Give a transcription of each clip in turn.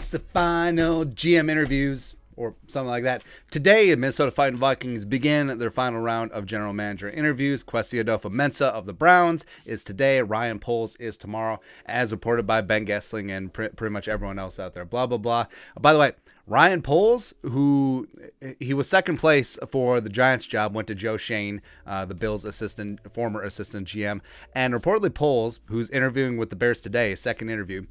It's the final GM interviews or something like that. Today, Minnesota Vikings begin their final round of general manager interviews. Kwesi Adofo-Mensah of the Browns is today. Ryan Poles is tomorrow, as reported by Ben Gessling and pretty much everyone else out there. Blah, blah, blah. By the way, Ryan Poles, who he was second place for the Giants job, went to Joe Shane, the Bills' former assistant GM. And reportedly Poles, who's interviewing with the Bears today, second interview,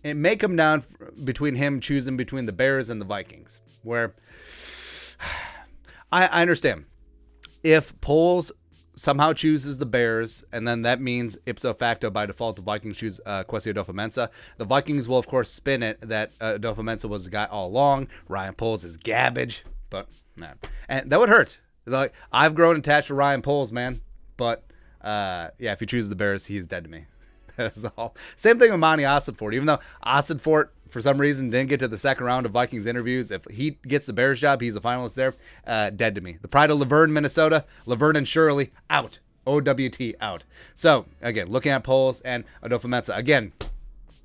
it may come down between him choosing between the Bears and the Vikings, where I understand if Poles somehow chooses the Bears, and then that means ipso facto by default the Vikings choose Kwesi Adofo-Mensah. The Vikings will of course spin it that Adofo-Mensah was the guy all along. Ryan Poles is garbage, but nah. And that would hurt. Like, I've grown attached to Ryan Poles, man, but if he chooses the Bears, he's dead to me. That is all. Same thing with Monty Ossenfort. Even though Ossenfort, for some reason, didn't get to the second round of Vikings interviews, if he gets the Bears job, he's a finalist there. Dead to me. The pride of Laverne, Minnesota. Laverne and Shirley, out. OWT, out. So, again, looking at Poles and Adofo-Mensah. Again,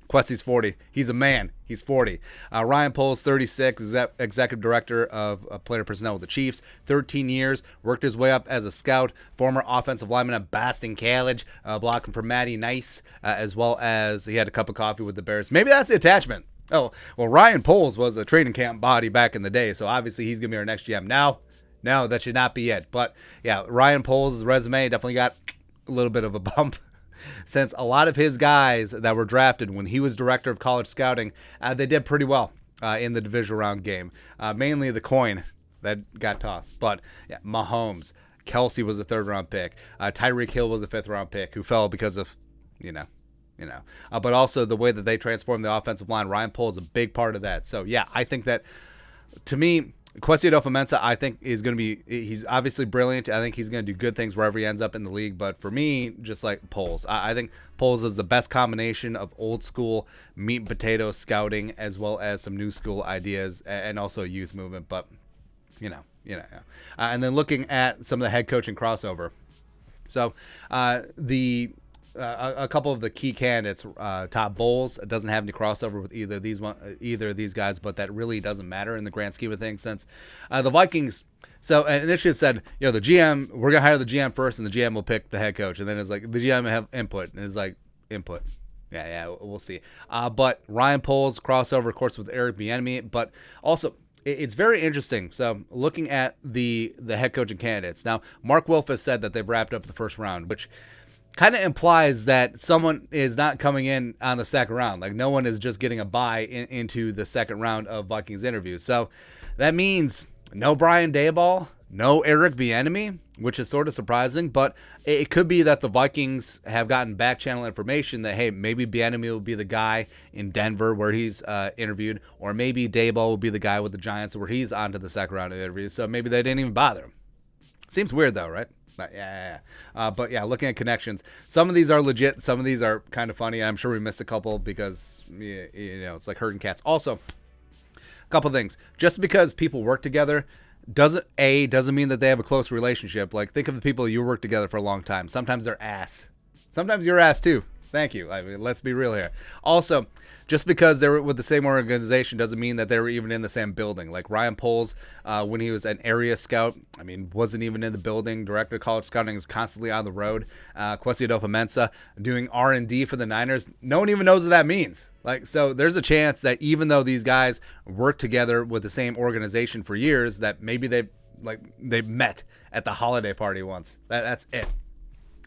Kwesi's 40. He's a man. He's 40. Ryan Poles, 36, executive director of player personnel with the Chiefs. 13 years. Worked his way up as a scout. Former offensive lineman at Boston College. Blocking for Matty Nice. As well as he had a cup of coffee with the Bears. Maybe that's the attachment. Oh, well, Ryan Poles was a training camp body back in the day. So obviously he's going to be our next GM. Now, no, that should not be it. But yeah, Ryan Poles' resume definitely got a little bit of a bump. Since a lot of his guys that were drafted when he was director of college scouting, they did pretty well in the divisional round game. Mainly the coin that got tossed. But yeah, Mahomes, Kelsey was a third-round pick. Tyreek Hill was a fifth-round pick who fell because of, but also the way that they transformed the offensive line. Ryan Poles is a big part of that. So yeah, I think that, to me, Kwesi Adofo-Mensah, I think, is going to be, he's obviously brilliant. I think he's going to do good things wherever he ends up in the league. But for me, just like Poles, I think Poles is the best combination of old school meat and potato scouting as well as some new school ideas and also youth movement. But, and then looking at some of the head coaching crossover. So a couple of the key candidates, Todd Bowles doesn't have any crossover with either of these guys, but that really doesn't matter in the grand scheme of things since the Vikings. So initially it said, the GM, we're gonna hire the GM first, and the GM will pick the head coach, and then it's like the GM will have input, and it's like input. Yeah, we'll see. But Ryan Poles crossover, of course, with Eric Bieniemy, but also it's very interesting. So looking at the head coaching candidates now, Mark Wilf has said that they've wrapped up the first round, which kind of implies that someone is not coming in on the second round. Like, no one is just getting a bye into the second round of Vikings interviews. So that means no Brian Daboll, no Eric Bieniemy, which is sort of surprising. But it could be that the Vikings have gotten back channel information that, hey, maybe Bieniemy will be the guy in Denver where he's interviewed, or maybe Daboll will be the guy with the Giants where he's on to the second round of interviews. So maybe they didn't even bother him. Seems weird, though, right? But looking at connections, some of these are legit, some of these are kind of funny. I'm sure we missed a couple because it's like herding cats. Also, a couple things. Just because people work together doesn't mean that they have a close relationship. Like, think of the people you work together for a long time. Sometimes they're ass. Sometimes you're ass too. Thank you. I mean, let's be real here. Also, just because they were with the same organization doesn't mean that they were even in the same building. Like Ryan Poles, when he was an area scout, wasn't even in the building. Director of college scouting is constantly on the road. Kwesi Adofo-Mensah doing R&D for the Niners. No one even knows what that means. Like, so there's a chance that even though these guys work together with the same organization for years, that maybe they met at the holiday party once. That's it.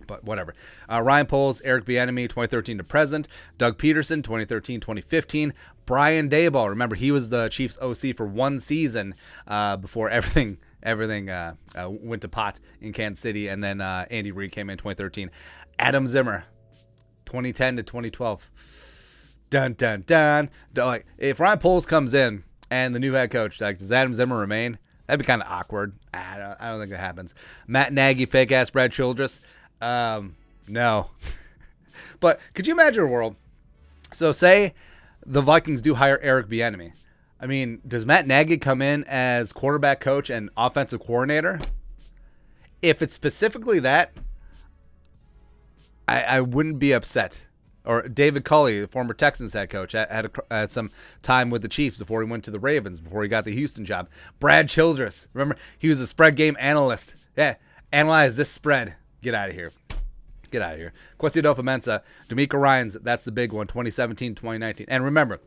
But whatever. Ryan Poles, Eric Bieniemy, 2013 to present. Doug Peterson, 2013-2015. Brian Daboll, remember, he was the Chiefs OC for one season before everything went to pot in Kansas City, and then Andy Reid came in 2013. Adam Zimmer, 2010 to 2012. Dun dun dun. Like, if Ryan Poles comes in and the new head coach, does Adam Zimmer remain? That'd be kind of awkward. I don't think that happens. Matt Nagy, fake ass Brad Childress. No. But could you imagine a world? So say the Vikings do hire Eric Bieniemy. Does Matt Nagy come in as quarterback coach and offensive coordinator? If it's specifically that, I wouldn't be upset. Or David Culley, the former Texans head coach, had some time with the Chiefs before he went to the Ravens, before he got the Houston job. Brad Childress, remember, he was a spread game analyst. Yeah, analyze this spread. Get out of here. Get out of here. Kwesi Adofo-Mensah, D'Amico Ryans, that's the big one, 2017, 2019. And remember,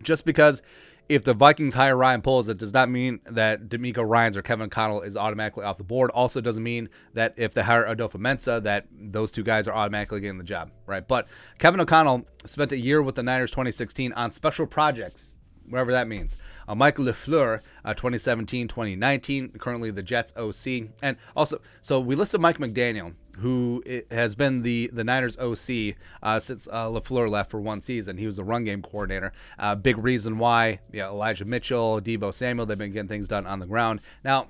just because if the Vikings hire Ryan Poles, that does not mean that D'Amico Ryans or Kevin O'Connell is automatically off the board. Also doesn't mean that if they hire Adofo-Mensah, that those two guys are automatically getting the job, right? But Kevin O'Connell spent a year with the Niners 2016 on special projects, whatever that means. Mike LaFleur, 2017, 2019, currently the Jets OC. And also, so we listed Mike McDaniel, who has been the Niners OC since LaFleur left for one season. He was the run game coordinator. Big reason why Elijah Mitchell, Deebo Samuel, they've been getting things done on the ground. Now,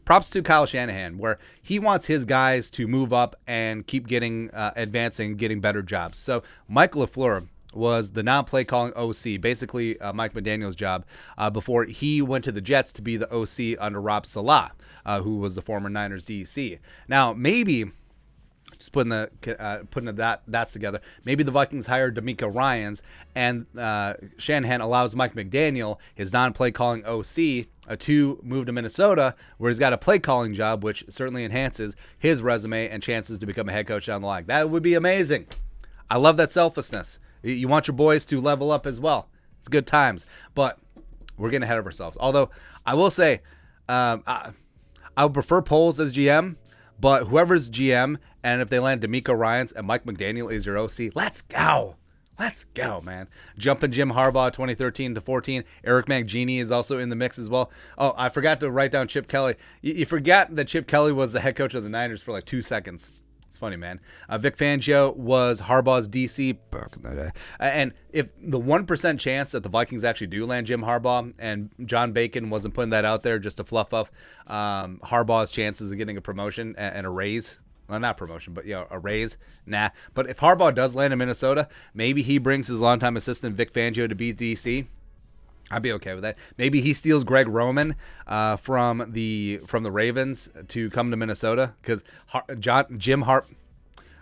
props to Kyle Shanahan, where he wants his guys to move up and keep getting advancing, getting better jobs. So Mike LaFleur was the non-play calling OC, basically Mike McDaniel's job, before he went to the Jets to be the OC under Rob Saleh, who was the former Niners DC. Now, maybe, just putting that's together, maybe the Vikings hired D'Amico Ryans, and Shanahan allows Mike McDaniel, his non-play calling OC, to move to Minnesota, where he's got a play calling job, which certainly enhances his resume and chances to become a head coach down the line. That would be amazing. I love that selflessness. You want your boys to level up as well. It's good times. But we're getting ahead of ourselves. Although, I will say, I would prefer Poles as GM, but whoever's GM, and if they land D'Amico Ryans and Mike McDaniel is your OC, let's go. Let's go, man. Jumping Jim Harbaugh 2013 to 14. Eric Mangini is also in the mix as well. Oh, I forgot to write down Chip Kelly. You forgot that Chip Kelly was the head coach of the Niners for like 2 seconds. It's funny, man. Vic Fangio was Harbaugh's DC back in the day. And if the 1% chance that the Vikings actually do land Jim Harbaugh, and John Bacon wasn't putting that out there just to fluff up Harbaugh's chances of getting a promotion and a raise. Well, not promotion, but a raise. Nah. But if Harbaugh does land in Minnesota, maybe he brings his longtime assistant Vic Fangio to be DC. I'd be okay with that. Maybe he steals Greg Roman from the Ravens to come to Minnesota, because John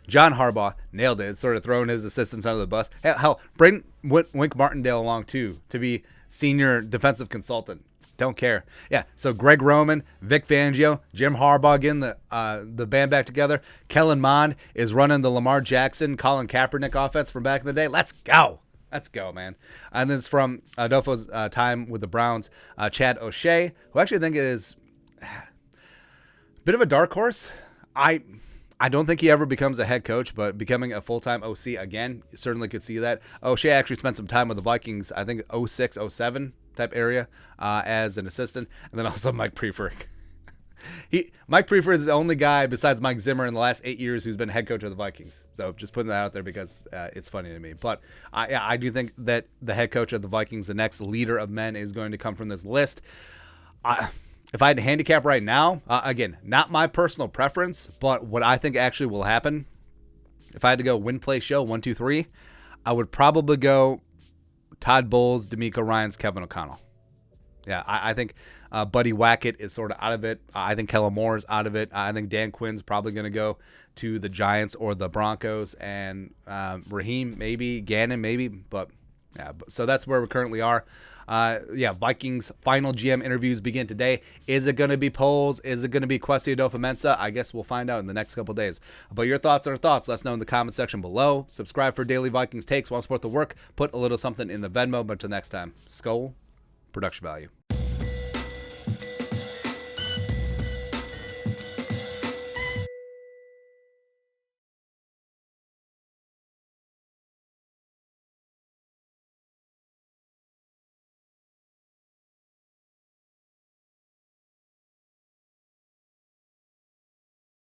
Harbaugh nailed it. It's sort of throwing his assistants under the bus. Hell, bring Wink Martindale along too to be senior defensive consultant. Don't care. Yeah. So Greg Roman, Vic Fangio, Jim Harbaugh getting the band back together. Kellen Mond is running the Lamar Jackson, Colin Kaepernick offense from back in the day. Let's go. Let's go, man. And this is from Adolfo's time with the Browns. Chad O'Shea, who I actually think is a bit of a dark horse. I don't think he ever becomes a head coach, but becoming a full-time OC again, certainly could see that. O'Shea actually spent some time with the Vikings, I think 06, 07 type area as an assistant. And then also Mike Prefer. Mike Prefer is the only guy besides Mike Zimmer in the last 8 years who's been head coach of the Vikings. So just putting that out there because it's funny to me. But I do think that the head coach of the Vikings, the next leader of men, is going to come from this list. If I had to handicap right now, again, not my personal preference, but what I think actually will happen, if I had to go win, play, show, 1, 2, 3, I would probably go Todd Bowles, D'Amico Ryans, Kevin O'Connell. Yeah, I think Buddy Wackett is sort of out of it. I think Kellen Moore is out of it. I think Dan Quinn's probably going to go to the Giants or the Broncos, and Raheem maybe, Gannon maybe. But yeah, so that's where we currently are. Vikings final GM interviews begin today. Is it going to be Poles? Is it going to be Kwesi Adofo-Mensah? I guess we'll find out in the next couple days. But your thoughts are thoughts. Let us know in the comment section below. Subscribe for daily Vikings takes. Want to support the work? Put a little something in the Venmo. But until next time, Skol, production value.